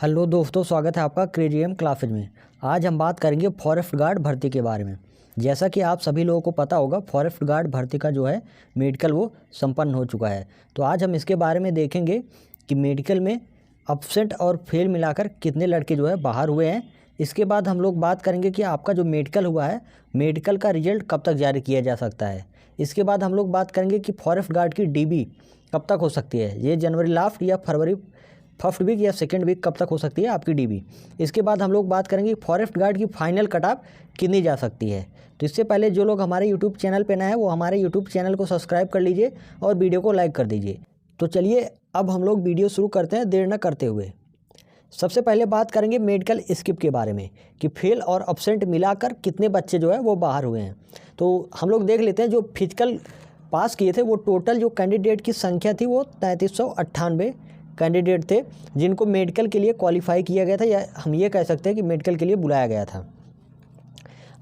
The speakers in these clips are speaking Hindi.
हेलो दोस्तों, स्वागत है आपका क्रेजियम क्लासेज में। आज हम बात करेंगे फॉरेस्ट गार्ड भर्ती के बारे में। जैसा कि आप सभी लोगों को पता होगा, फॉरेस्ट गार्ड भर्ती का जो है मेडिकल वो संपन्न हो चुका है। तो आज हम इसके बारे में देखेंगे कि मेडिकल में एब्सेंट और फेल मिलाकर कितने लड़के जो है बाहर हुए हैं। इसके बाद हम लोग बात करेंगे कि आपका जो मेडिकल हुआ है, मेडिकल का रिजल्ट कब तक जारी किया जा सकता है। इसके बाद हम लोग बात करेंगे कि फॉरेस्ट गार्ड की डीबी कब तक हो सकती है, ये जनवरी लास्ट या फरवरी फर्स्ट वीक या सेकेंड वीक कब तक हो सकती है आपकी डीबी। इसके बाद हम लोग बात करेंगे फॉरेस्ट गार्ड की फाइनल कट ऑफ कितनी जा सकती है। तो इससे पहले जो लोग हमारे यूट्यूब चैनल पे नए हैं वो हमारे यूट्यूब चैनल को सब्सक्राइब कर लीजिए और वीडियो को लाइक कर दीजिए। तो चलिए अब हम लोग वीडियो शुरू करते हैं देर न करते हुए। सबसे पहले बात करेंगे मेडिकल स्किप के बारे में कि फेल और एब्सेंट मिलाकर कितने बच्चे जो है वो बाहर हुए हैं। तो हम लोग देख लेते हैं, जो फिजिकल पास किए थे वो टोटल जो कैंडिडेट की संख्या थी वो 3398 कैंडिडेट थे जिनको मेडिकल के लिए क्वालिफाई किया गया था, या हम ये कह सकते हैं कि मेडिकल के लिए बुलाया गया था।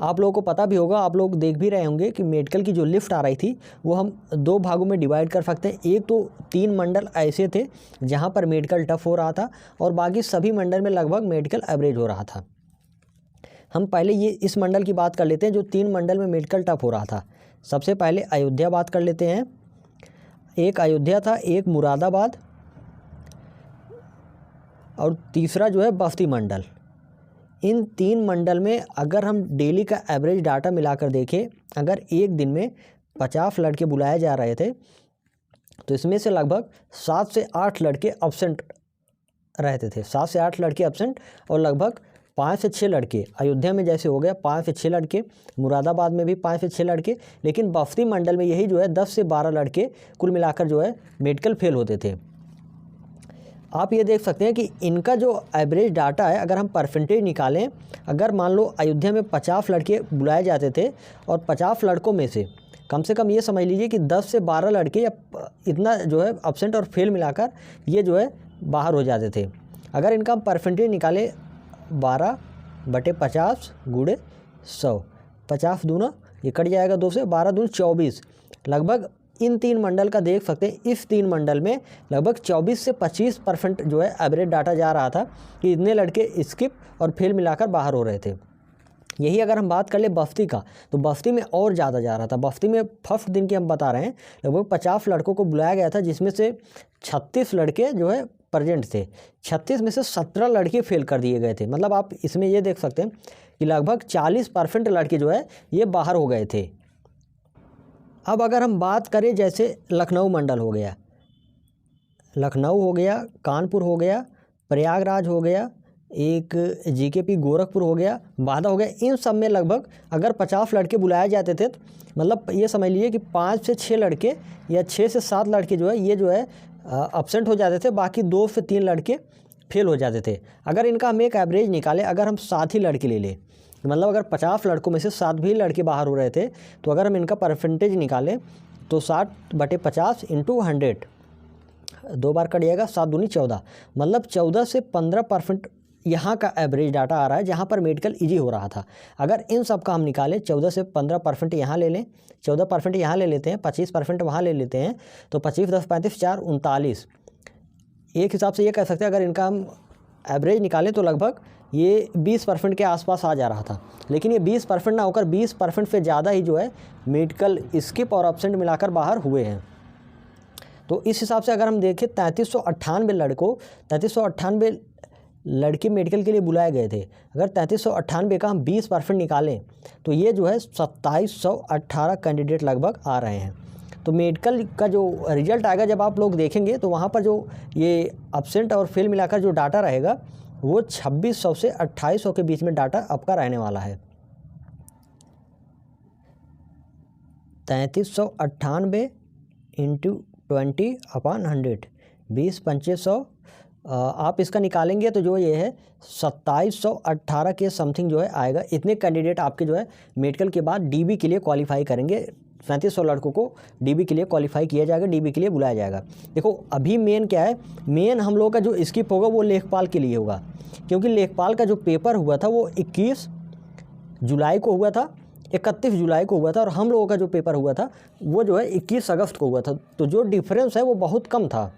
आप लोगों को पता भी होगा, आप लोग देख भी रहे होंगे कि मेडिकल की जो लिस्ट आ रही थी वो हम दो भागों में डिवाइड कर सकते हैं। एक तो 3 मंडल ऐसे थे जहां पर मेडिकल टफ हो रहा था और बाकी सभी मंडल में लगभग मेडिकल एवरेज हो रहा था। हम पहले ये इस मंडल की बात कर लेते हैं जो 3 मंडल में मेडिकल टफ हो रहा था। सबसे पहले अयोध्या बात कर लेते हैं। एक अयोध्या था, एक मुरादाबाद और तीसरा जो है बस्ती मंडल। इन 3 मंडल में अगर हम डेली का एवरेज डाटा मिलाकर देखें, अगर एक दिन में 50 लड़के बुलाए जा रहे थे तो इसमें से लगभग 7 से 8 लड़के एब्सेंट रहते थे। 7 से 8 लड़के एब्सेंट और लगभग 5 से 6 लड़के अयोध्या में जैसे हो गया 5 से 6 लड़के, मुरादाबाद में भी 5 से 6 लड़के, लेकिन बस्ती मंडल में यही जो है 10 से 12 लड़के कुल मिलाकर जो है मेडिकल फेल होते थे। आप ये देख सकते हैं कि इनका जो एवरेज डाटा है, अगर हम परसेंटेज निकालें, अगर मान लो अयोध्या में 50 लड़के बुलाए जाते थे और 50 लड़कों में से कम ये समझ लीजिए कि 10 से 12 लड़के या इतना जो है एब्सेंट और फेल मिलाकर ये जो है बाहर हो जाते थे। अगर इनका हम परसेंटेज निकालें 12/50 गुणे 100, 50 दूना ये कट जाएगा 2 से, 12 दूनी 24। लगभग इन 3 मंडल का देख सकते हैं, इस 3 मंडल में लगभग 24 से 25% जो है एवरेज डाटा जा रहा था कि इतने लड़के स्किप और फेल मिलाकर बाहर हो रहे थे। यही अगर हम बात कर ले बस्ती का, तो बस्ती में और ज़्यादा जा रहा था। बस्ती में फर्स्ट दिन की हम बता रहे हैं, लगभग 50 लड़कों को बुलाया गया था जिसमें से 36 लड़के जो है प्रेजेंट थे। 36 में से 17 लड़के फेल कर दिए गए थे। मतलब आप इसमें ये देख सकते हैं कि लगभग 40% लड़के जो है ये बाहर हो गए थे। अब अगर हम बात करें, जैसे लखनऊ मंडल हो गया, लखनऊ हो गया, कानपुर हो गया, प्रयागराज हो गया, एक जीकेपी गोरखपुर हो गया, बांदा हो गया, इन सब में लगभग अगर 50 लड़के बुलाए जाते थे, मतलब ये समझ लीजिए कि 5 से 6 लड़के या 6 से 7 लड़के जो है ये जो है एब्सेंट हो जाते थे, बाकी 2 से 3 लड़के फेल हो जाते थे। अगर इनका हम एक एवरेज निकालें, अगर हम 7 ही लड़के ले लें, मतलब अगर 50 लड़कों में से 7 भी लड़के बाहर हो रहे थे, तो अगर हम इनका परसेंटेज निकालें तो 60/50 इंटू 100, 2 बार कट जाएगा, 7 दूनी 14, मतलब 14 से 15% यहाँ का एवरेज डाटा आ रहा है जहाँ पर मेडिकल ईजी हो रहा था। अगर इन सब का हम निकालें, 14 से 15% यहाँ ले लें, 14% यहाँ ले लेते हैं, 25% वहाँ ले लेते हैं, तो 25 10 35 4 39। एक हिसाब से ये कह सकते हैं अगर इनका हम एवरेज निकालें तो लगभग ये 20% के आसपास आ जा रहा था। लेकिन ये 20% ना होकर 20% से ज़्यादा ही जो है मेडिकल स्किप और एब्सेंट मिलाकर बाहर हुए हैं। तो इस हिसाब से अगर हम देखें 3398 लड़के मेडिकल के लिए बुलाए गए थे। अगर 3398 का हम 20% निकालें तो ये जो है 2718 कैंडिडेट लगभग आ रहे हैं। तो मेडिकल का जो रिजल्ट आएगा जब आप लोग देखेंगे तो वहाँ पर जो ये एब्सेंट और फेल मिलाकर जो डाटा रहेगा वो 2600 से 2800 के बीच में डाटा आपका रहने वाला है। 3398 इंटू 20/100, 20/2500, आप इसका निकालेंगे तो जो ये है 2718 के समथिंग जो है आएगा। इतने कैंडिडेट आपके जो है मेडिकल के बाद डीबी के लिए क्वालिफाई करेंगे। 3700 लड़कों को डीबी के लिए क्वालिफाई किया जाएगा, डीबी के लिए बुलाया जाएगा। देखो अभी मेन क्या है, मेन हम लोग का जो स्किप होगा वो लेखपाल के लिए होगा, क्योंकि लेखपाल का जो पेपर हुआ था वो 21 जुलाई को हुआ था, 31 जुलाई को हुआ था, और हम लोगों का जो पेपर हुआ था वो जो है 21 अगस्त को हुआ था। तो जो डिफरेंस है वो बहुत कम था।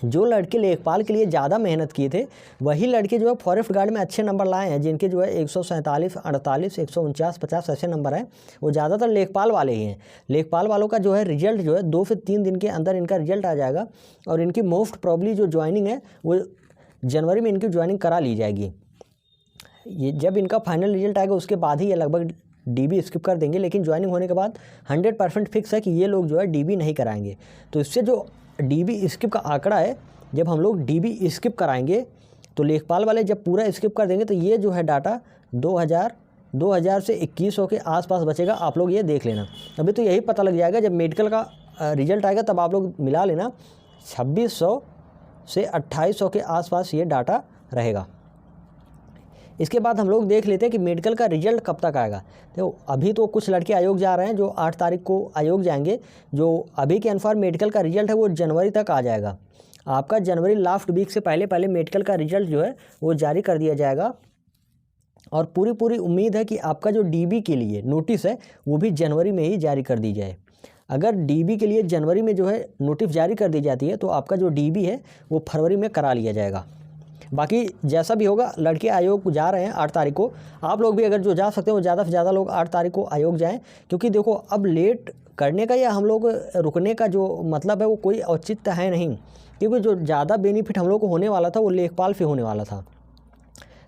जो लड़के लेखपाल के लिए ज़्यादा मेहनत किए थे वही लड़के जो है फॉरेस्ट गार्ड में अच्छे नंबर लाए हैं, जिनके जो है 147, 48, 149, 50 ऐसे नंबर हैं, वो ज़्यादातर लेखपाल वाले ही हैं। लेखपाल वालों का जो है रिजल्ट जो है 2 से 3 दिन के अंदर इनका रिजल्ट आ जाएगा और इनकी मोस्ट प्रॉब्ली जो ज्वाइनिंग है वो जनवरी में इनकी ज्वाइनिंग करा ली जाएगी। ये जब इनका फाइनल रिजल्ट आएगा उसके बाद ही ये लगभग डीबी स्किप कर देंगे, लेकिन ज्वाइनिंग होने के बाद 100% फिक्स है कि ये लोग जो है डीबी नहीं कराएंगे। तो इससे जो डीबी स्किप का आंकड़ा है, जब हम लोग डीबी स्किप कराएंगे तो लेखपाल वाले जब पूरा स्किप कर देंगे तो ये जो है डाटा 2000 से 2100 के आसपास बचेगा। आप लोग ये देख लेना। अभी तो यही पता लग जाएगा जब मेडिकल का रिजल्ट आएगा, तब आप लोग मिला लेना 2600 से 2800 के आसपास ये डाटा रहेगा। इसके बाद हम लोग देख लेते हैं कि मेडिकल का रिजल्ट कब तक आएगा। तो अभी तो कुछ लड़के आयोग जा रहे हैं जो 8 तारीख को आयोग जाएंगे। जो अभी के अनुसार मेडिकल का रिजल्ट है वो जनवरी तक आ जाएगा। आपका जनवरी लास्ट वीक से पहले मेडिकल का रिजल्ट जो है वो जारी कर दिया जाएगा और पूरी उम्मीद है कि आपका जो डीबी के लिए नोटिस है वो भी जनवरी में ही जारी कर दी जाए। अगर डीबी के लिए जनवरी में जो है नोटिस जारी कर दी जाती है तो आपका जो डीबी है वो फरवरी में करा लिया जाएगा। बाकी जैसा भी होगा, लड़के आयोग जा रहे हैं 8 तारीख को। आप लोग भी अगर जो जा सकते हैं वो ज़्यादा से ज़्यादा लोग 8 तारीख को आयोग जाएं, क्योंकि देखो अब लेट करने का या हम लोग रुकने का जो मतलब है वो कोई औचित्य है नहीं, क्योंकि जो ज़्यादा बेनिफिट हम लोग को होने वाला था वो लेखपाल से होने वाला था।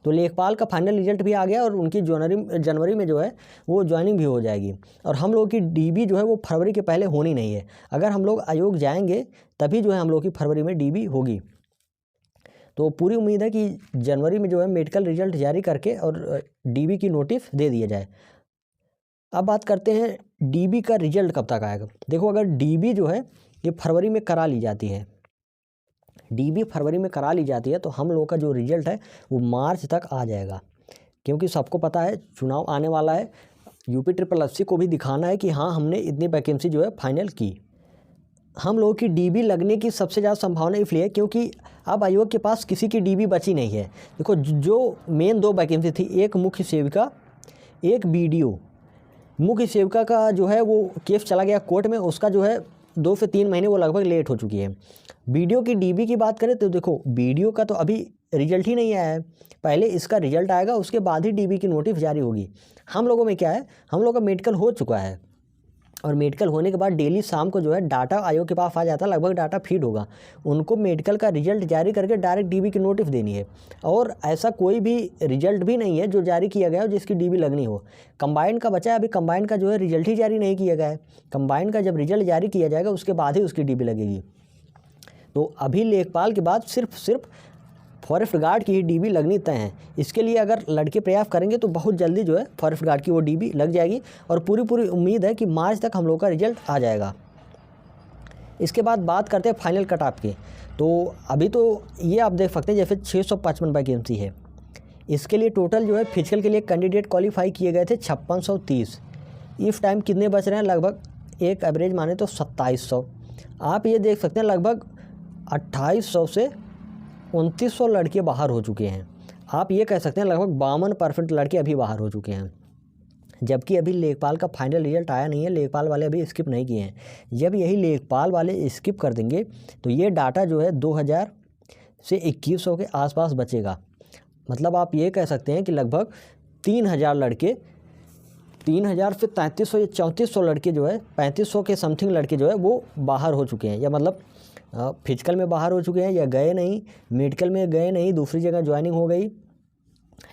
तो लेखपाल का फाइनल रिजल्ट भी आ गया और उनकी जनवरी में जो है वो ज्वाइनिंग भी हो जाएगी और हम लोग की डीबी जो है वो फरवरी के पहले होनी नहीं है। अगर हम लोग आयोग जाएंगे तभी जो है हम लोग की फरवरी में डीबी होगी। तो पूरी उम्मीद है कि जनवरी में जो है मेडिकल रिजल्ट जारी करके और डीबी की नोटिस दे दिया जाए। अब बात करते हैं डीबी का रिजल्ट कब तक आएगा। देखो, अगर डीबी जो है ये फरवरी में करा ली जाती है, डीबी फरवरी में करा ली जाती है तो हम लोगों का जो रिजल्ट है वो मार्च तक आ जाएगा, क्योंकि सबको पता है चुनाव आने वाला है। UPSSC को भी दिखाना है कि हाँ हमने इतनी वैकेंसी जो है फाइनल की। हम लोगों की डीबी लगने की सबसे ज़्यादा संभावना इसलिए क्योंकि अब आयोग के पास किसी की डीबी बची नहीं है। देखो, जो मेन 2 वैकेंसी थी, एक मुख्य सेविका, एक BDO। मुख्य सेविका का जो है वो केस चला गया कोर्ट में, उसका जो है 2 से 3 महीने वो लगभग लेट हो चुकी है। BDO की डीबी की बात करें तो देखो, BDO का तो अभी रिजल्ट ही नहीं आया है। पहले इसका रिजल्ट आएगा, उसके बाद ही डीबी की नोटिस जारी होगी। हम लोगों में क्या है, हम लोगों का मेडिकल हो चुका है और मेडिकल होने के बाद डेली शाम को जो है डाटा आयोग के पास आ जाता है, लगभग डाटा फीड होगा। उनको मेडिकल का रिजल्ट जारी करके डायरेक्ट डीबी की नोटिस देनी है और ऐसा कोई भी रिजल्ट भी नहीं है जो जारी किया गया हो जिसकी डीबी लगनी हो। कंबाइंड का बचा है, अभी कंबाइंड का जो है रिजल्ट ही जारी नहीं किया गया है। कंबाइंड का जब रिजल्ट जारी किया जाएगा उसके बाद ही उसकी डीबी लगेगी। तो अभी लेखपाल के बाद सिर्फ फॉरेस्ट गार्ड की ही डीबी लगनी तय है। इसके लिए अगर लड़के प्रयास करेंगे तो बहुत जल्दी जो है फॉरेस्ट गार्ड की वो डीबी लग जाएगी और पूरी उम्मीद है कि मार्च तक हम लोग का रिजल्ट आ जाएगा। इसके बाद बात करते हैं फाइनल कट ऑफ की। तो अभी तो ये आप देख सकते हैं जैसे 655 वैकेंसी है। इसके लिए टोटल जो है फिजिकल के लिए कैंडिडेट क्वालिफाई किए गए थे 5630। इस टाइम कितने बच रहे हैं, लगभग एक एवरेज माने तो 2700। आप ये देख सकते हैं लगभग 2800 से 2900 लड़के बाहर हो चुके हैं। आप ये कह सकते हैं लगभग 52% लड़के अभी बाहर हो चुके हैं, जबकि अभी लेखपाल का फाइनल रिजल्ट आया नहीं है। लेखपाल वाले अभी स्किप नहीं किए हैं। जब यही लेखपाल वाले स्किप कर देंगे तो ये डाटा जो है 2000 से 2100 के आसपास बचेगा। मतलब आप ये कह सकते हैं कि लगभग 3000 लड़के, 3000 से 3300 या 3400 लड़के जो है, 3500 के समथिंग लड़के जो है वो बाहर हो चुके हैं, या मतलब फिजिकल में बाहर हो चुके हैं या गए नहीं, मेडिकल में गए नहीं, दूसरी जगह ज्वाइनिंग हो गई,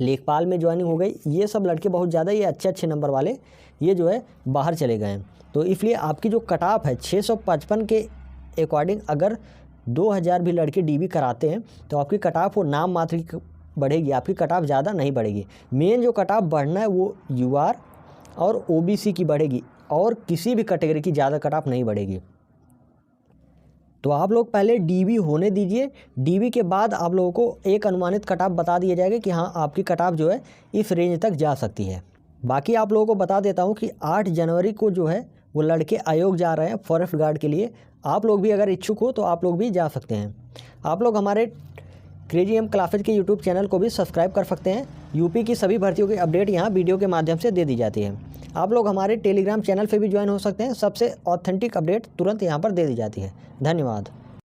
लेखपाल में ज्वाइनिंग हो गई। ये सब लड़के बहुत ज़्यादा, ये अच्छे नंबर वाले ये जो है बाहर चले गए हैं। तो इसलिए आपकी जो कट ऑफ है 655 के अकॉर्डिंग अगर 2000 भी लड़के डीबी कराते हैं तो आपकी कट ऑफ वो नाम मात्र की बढ़ेगी, आपकी कट ऑफ ज़्यादा नहीं बढ़ेगी। मेन जो कट ऑफ बढ़ना है वो UR और OBC की बढ़ेगी और किसी भी कैटेगरी की ज़्यादा कट ऑफ नहीं बढ़ेगी। तो आप लोग पहले डीबी होने दीजिए, डीबी के बाद आप लोगों को एक अनुमानित कट ऑफ बता दिया जाएगा कि हाँ आपकी कट ऑफ जो है इस रेंज तक जा सकती है। बाकी आप लोगों को बता देता हूँ कि 8 जनवरी को जो है वो लड़के आयोग जा रहे हैं फॉरेस्ट गार्ड के लिए। आप लोग भी अगर इच्छुक हो तो आप लोग भी जा सकते हैं। आप लोग हमारे क्रेजी एम क्लासेज के यूट्यूब चैनल को भी सब्सक्राइब कर सकते हैं। यूपी की सभी भर्तियों की अपडेट यहाँ वीडियो के माध्यम से दे दी जाती है। आप लोग हमारे टेलीग्राम चैनल पे भी ज्वाइन हो सकते हैं, सबसे ऑथेंटिक अपडेट तुरंत यहाँ पर दे दी जाती है। धन्यवाद।